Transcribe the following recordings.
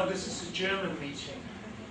This is a German meeting.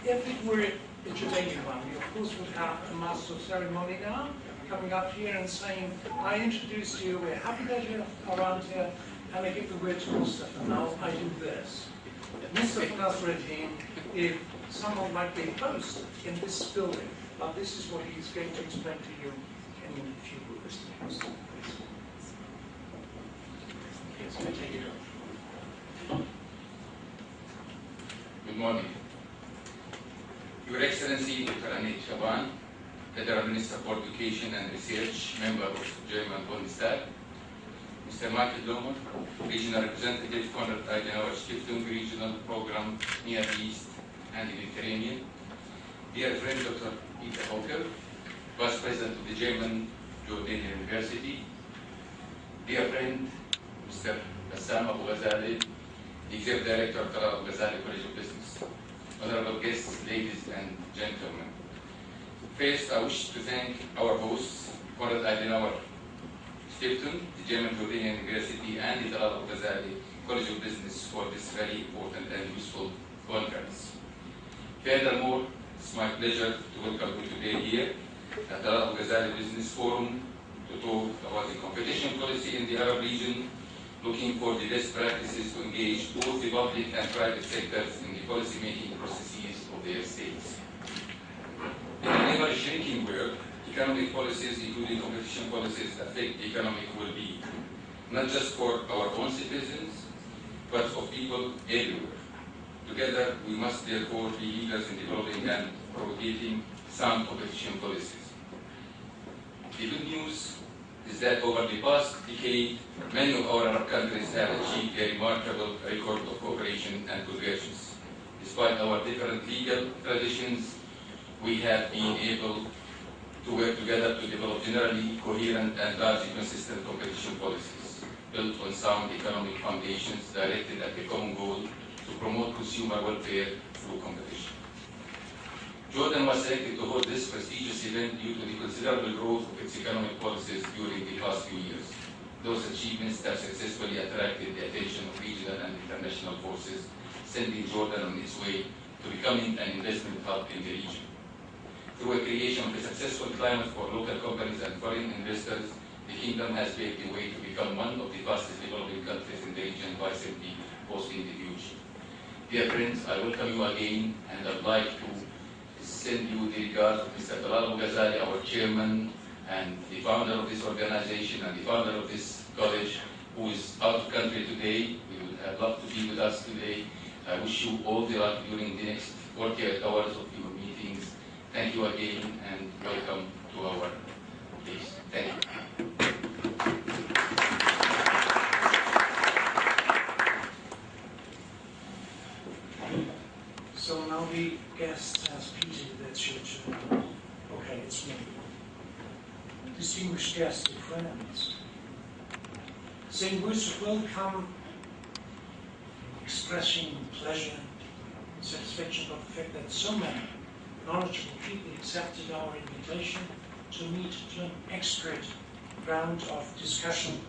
If it were a Jordanian one, we of course would have a master of ceremony now coming up here and saying, I introduce you, we're happy that you're around here, and I give the word to Mustafa. Now I do this. Mustafa Nasreddin, if someone might be host in this building, but this is what he's going to explain to you in a few words. Yes, I take it over. Good morning. Your Excellency, Dr. Anit Shaban, Federal Minister for Education and Research, member of German Bundestag, Mr. Michael Lohmer, Regional Representative, Konrad Adenauer Stiftung Regional Program, Near East and Mediterranean, dear friend Dr. Peter Hocker, Vice President of the German Jordanian University, dear friend Mr. Talal Abu-Ghazaleh, Executive Director of Talal Abu-Ghazaleh College of Business, honorable guests, ladies and gentlemen. First, I wish to thank our hosts, Konrad Adenauer Stiftung, the German Jordanian University, and the Talal Abu-Ghazaleh College of Business for this very important and useful conference. Furthermore, it's my pleasure to welcome you today here at the Talal Abu-Ghazaleh Business Forum to talk about the competition policy in the Arab region, looking for the best practices to engage both the public and private sectors in the policy-making processes of their states. In an ever-shrinking world, economic policies, including competition policies, affect economic well-being, not just for our own citizens, but of people everywhere. Together, we must therefore be leaders in developing and propagating sound competition policies. The good news is that over the past decade, many of our Arab countries have achieved a remarkable record of cooperation and convergence. Despite our different legal traditions, we have been able to work together to develop generally coherent and largely consistent competition policies, built on sound economic foundations directed at the common goal to promote consumer welfare through competition. Jordan was selected to hold this prestigious event due to the considerable growth of its economic policies during the past few years. Those achievements have successfully attracted the attention of regional and international forces, sending Jordan on its way to becoming an investment hub in the region. Through a creation of a successful climate for local companies and foreign investors, the Kingdom has paved the way to become one of the fastest developing countries in the region by simply hosting the future. Dear friends, I welcome you again, and I'd like to send you the regards of Mr. Talal Abu-Ghazaleh, our chairman and the founder of this organization and the founder of this college, who is out of country today. We would have loved to be with us today. I wish you all the luck during the next 48 hours of your meetings. Thank you again, and welcome to our place. Thank you. So now the guest has Peter, that's your turn. Okay, it's me. Distinguished guests and friends, saying words of welcome, expressing pleasure and satisfaction about the fact that so many knowledgeable people accepted our invitation to meet to an expert round of discussion.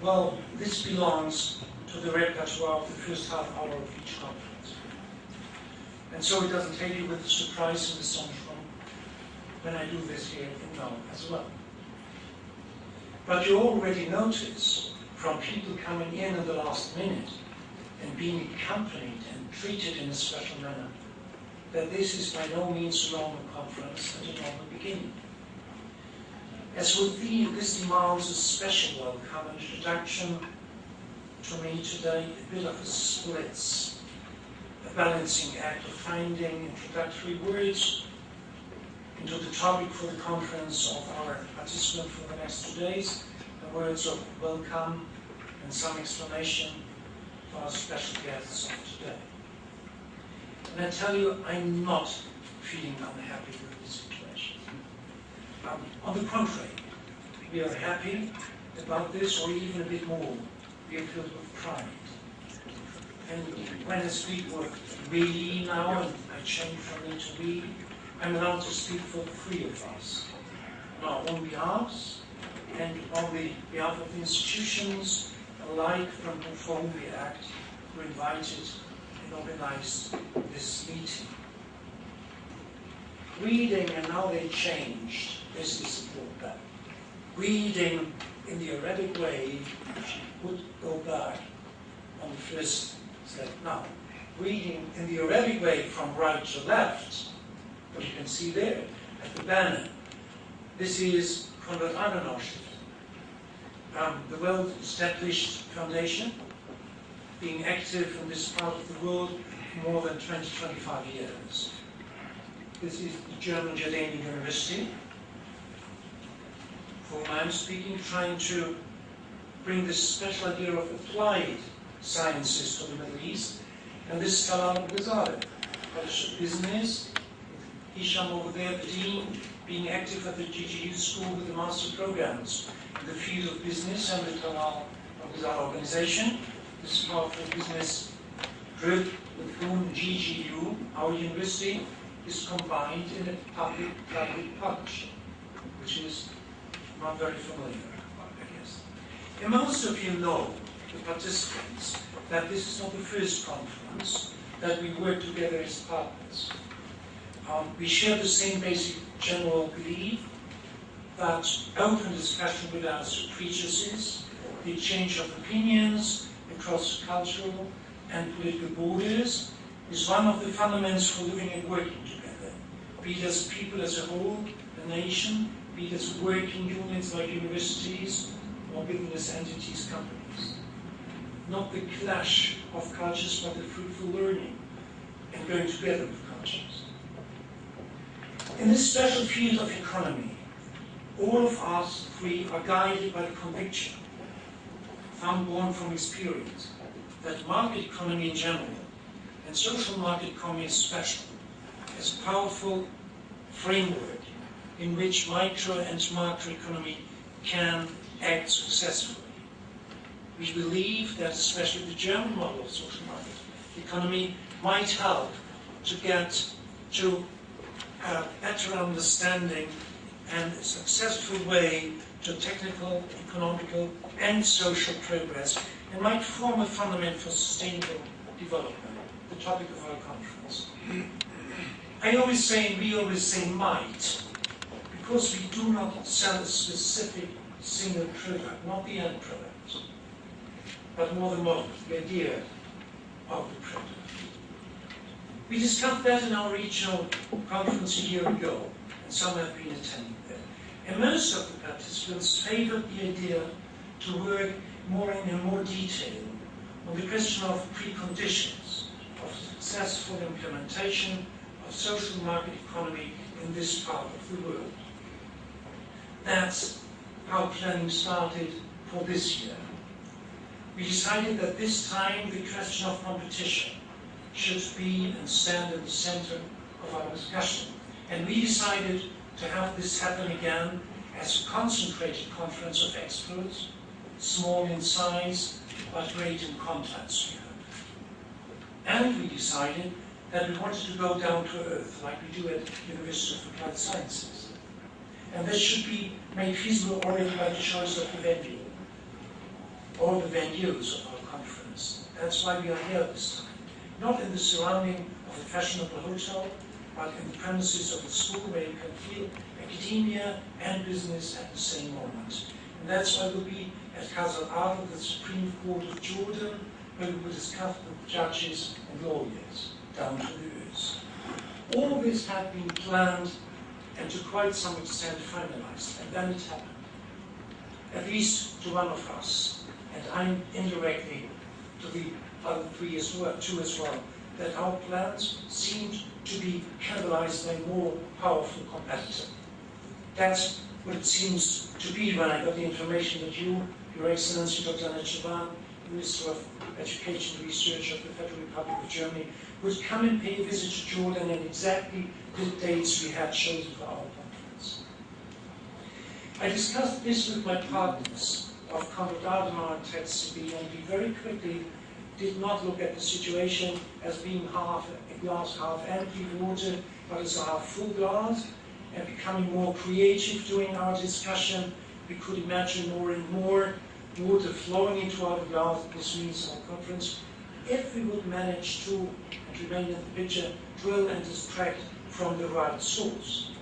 Well, this belongs to the repertoire of the first half hour of each conference. And so it doesn't take you with the surprise and astonishment when I do this here in Rome as well. But you already notice from people coming in the last minute and being accompanied and treated in a special manner that this is by no means a normal conference and a normal beginning. As with this demands a special welcome and introduction to me today, a bit of a split, a balancing act of finding introductory words into the topic for the conference of our participant for the next 2 days, the words of welcome and some explanation for our special guests of today. And I tell you, I'm not feeling unhappy with the situation. On the contrary, we are happy about this, or even a bit more. We are filled with pride. And when I speak with we now, and I change from me to we, I'm allowed to speak for the three of us, on our own behalves and on the behalf of the institutions alike for whom we act, who invited and organized this meeting. Reading, and now they changed, this is important. Reading in the Arabic way, which would go back on the first step. Now, reading in the Arabic way from right to left, what you can see there at the banner, this is Konrad Adenauer, the well-established foundation, being active in this part of the world for more than 20-25 years. This is the German Jordanian University, for whom I'm speaking, trying to bring this special idea of applied sciences to the Middle East. And this is Talal Abu-Ghazaleh, College of Business, Hisham over there, the dean, being active at the GGU school with the master programs in the field of business and the Talal Abu-Ghazaleh organization. This is powerful business group with whom GGU, our university, is combined in a public-private partnership, which is not very familiar, I guess. And most of you know, the participants, that this is not the first conference that we work together as partners. We share the same basic general belief that open discussion without prejudices, the exchange of opinions across cultural and political borders is one of the fundamentals for living and working together, be it as people as a whole, a nation, be it as working unions like universities or business entities, companies. Not the clash of cultures, but the fruitful learning and going together with cultures. In this special field of economy, all of us three are guided by the conviction, found born from experience, that market economy in general and social market economy is special, as a powerful framework in which micro and macroeconomy can act successfully. We believe that especially the German model of social market economy might help to get to a better understanding and a successful way to technical, economical, and social progress, and might form a fundament for sustainable development, the topic of our conference. I always say, and we always say might, because we do not sell a specific single product, not the end product, but more the model, the idea of the product. We discussed that in our regional conference a year ago, and some have been attending there. And most of the participants favored the idea to work in more detail on the question of preconditions of successful implementation of social market economy in this part of the world. That's how planning started for this year. We decided that this time the question of competition should be and stand at the center of our discussion. And we decided to have this happen again as a concentrated conference of experts, small in size, but great in contents. And we decided that we wanted to go down to earth, like we do at the University of Applied Sciences. And this should be made feasible already by the choice of the venue, or the venues of our conference. That's why we are here this time. Not in the surrounding of a fashionable hotel, but in the premises of a school where you can feel academia and business at the same moment. And that's why we'll be at Qasr Al, the Supreme Court of Jordan, where we will discuss with judges and lawyers down to the earth. All this had been planned and to quite some extent finalized, and then it happened. At least to one of us, and I'm indirectly to the other three as well, that our plans seemed to be catalyzed by a more powerful competitor. That's what it seems to be when I got the information that you, Your Excellency Dr. Netscheban, Minister of Education and Research of the Federal Republic of Germany, would come and pay a visit to Jordan and exactly the dates we had chosen for our conference. I discussed this with my partners of Konrad Adenauer and TEDCB, and we very quickly did not look at the situation as being a glass half empty water, but it's our full glass, and becoming more creative during our discussion. We could imagine more and more water flowing into our glass. This means our conference, if we would manage to, and remain in the picture, drill and extract from the right source.